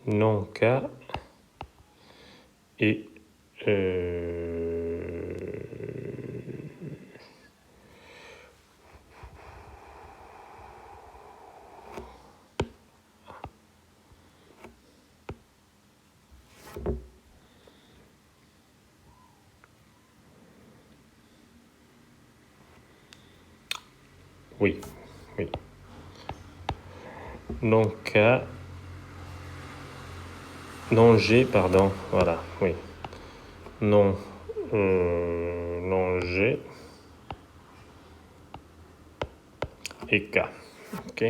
non K et oui, oui. Non K, non G, pardon, voilà, oui. Non, non G et K, ok.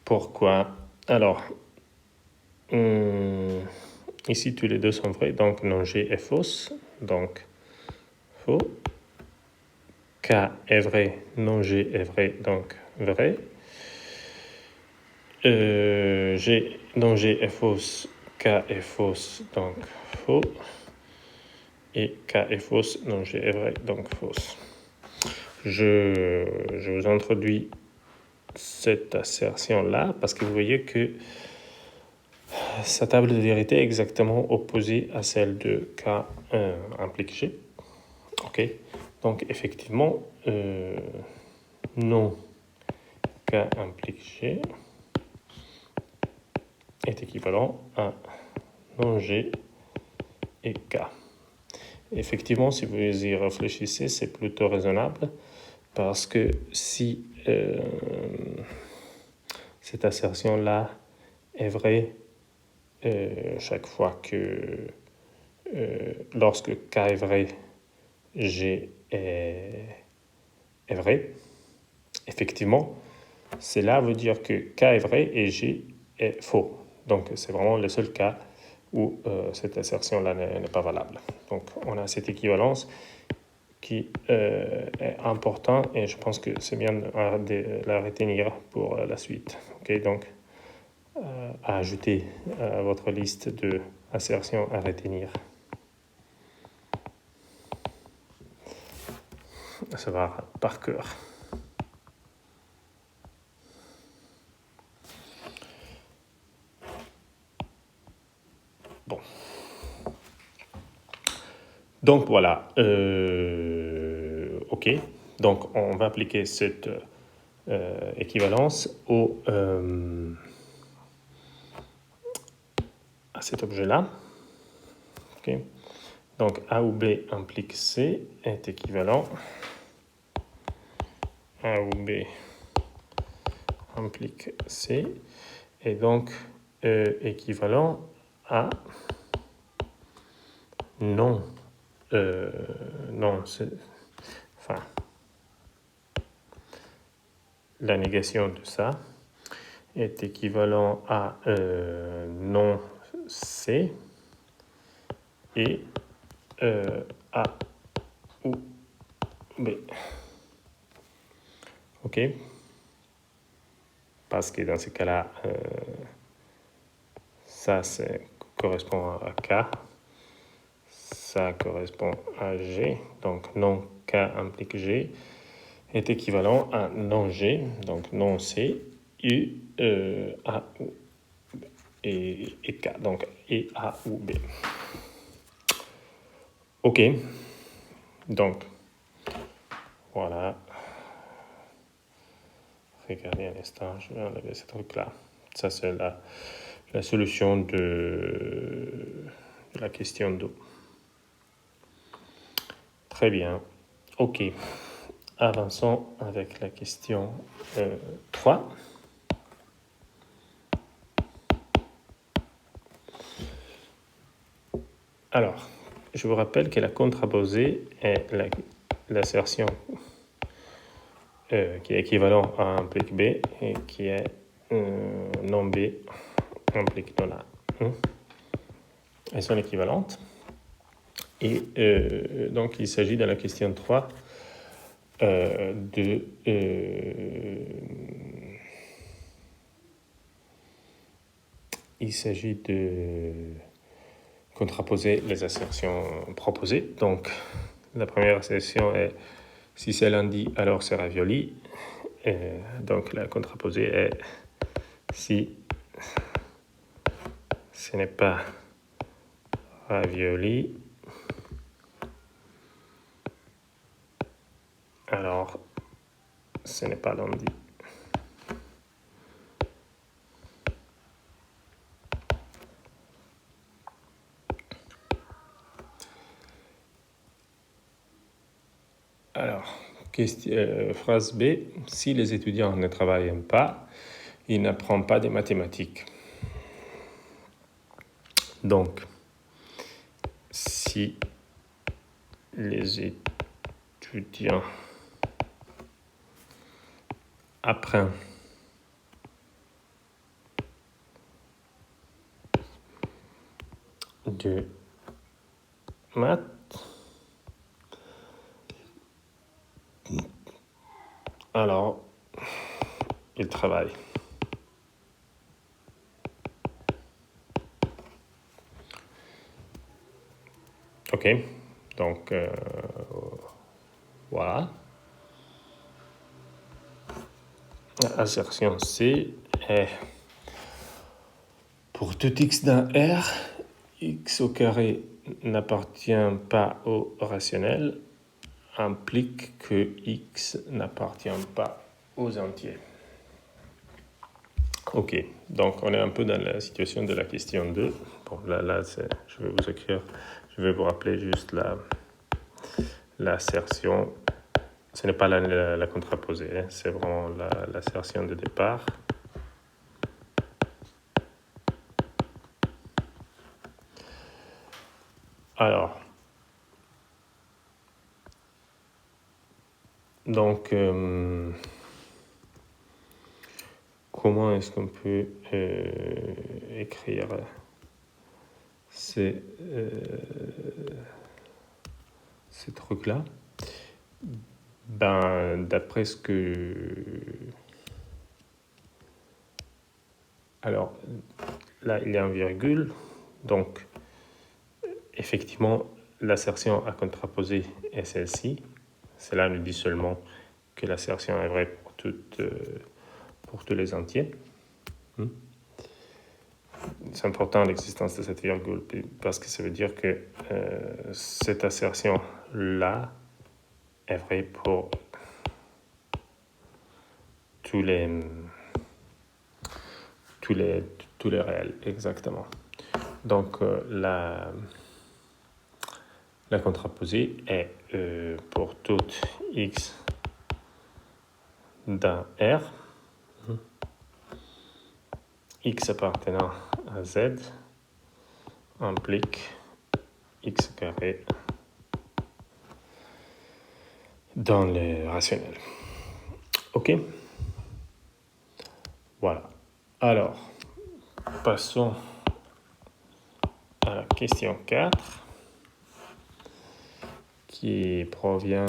Pourquoi? Alors, ici tous les deux sont vrais, donc non G est fausse, donc faux. K est vrai, non G est vrai, donc vrai. G, non G est fausse, K est fausse, donc faux. Et K est fausse, non G est vrai, donc fausse. Je vous introduis cette assertion-là parce que vous voyez que sa table de vérité est exactement opposée à celle de K implique G. Ok, donc effectivement, non K implique G est équivalent à non G et K. Effectivement, si vous y réfléchissez, c'est plutôt raisonnable parce que si cette assertion-là est vraie chaque fois que lorsque K est vrai, G est vrai, effectivement, cela veut dire que K est vrai et G est faux. Donc, c'est vraiment le seul cas où cette assertion-là n'est pas valable. Donc, on a cette équivalence qui est importante et je pense que c'est bien de la retenir pour la suite. Okay, donc, à ajouter à votre liste d'assertions à retenir. Ça va par cœur. Bon. Donc voilà. OK. Donc on va appliquer cette équivalence à cet objet-là. OK. Donc A ou B implique C est équivalent. A ou B implique C et donc équivalent à non. Non, c'est... Enfin, la négation de ça est équivalent à non C et A ou B. OK? Parce que dans ce cas-là, ça correspond à K, ça correspond à G, donc non K implique G, est équivalent à non G, donc non C, et A ou B, et K, donc et A ou B. OK, donc voilà. Regardez un instant, je vais enlever ce truc-là. Ça, c'est la solution de la question d'eau. Très bien. OK. Avançons avec la question 3. Alors, je vous rappelle que la contraposée est l'assertion qui est équivalent à implique B et qui est non B implique non A. Elles sont équivalentes. Et donc, il s'agit dans la question 3 il s'agit de contraposer les assertions proposées. Donc, la première assertion est si c'est lundi, alors c'est ravioli. donc la contraposée est si ce n'est pas ravioli, alors ce n'est pas lundi. Alors, phrase B, si les étudiants ne travaillent pas, ils n'apprennent pas des mathématiques. Donc, si les étudiants apprennent de maths, alors ils travaillent. Ok, donc voilà. Assertion C est pour tout x d'un R, x au carré n'appartient pas au rationnel, implique que x n'appartient pas aux entiers. Ok, donc on est un peu dans la situation de la question 2. Bon, là je vais vous écrire, je vais vous rappeler juste l'assertion. Ce n'est pas la contraposée, hein, c'est vraiment l'assertion de départ. Alors, donc, comment est-ce qu'on peut écrire ces trucs-là? Ben, d'après ce que... Alors, là, il y a un virgule, donc, effectivement, l'assertion à contraposer est celle-ci. Cela nous dit seulement que l'assertion est vraie pour tous les entiers. C'est important l'existence de cette virgule parce que ça veut dire que cette assertion-là est vraie pour tous les réels, exactement. Donc la contraposée est pour toute x d'un R, x appartenant à z implique x carré dans le rationnel. Ok? Voilà. Alors, passons à la question 4 qui provient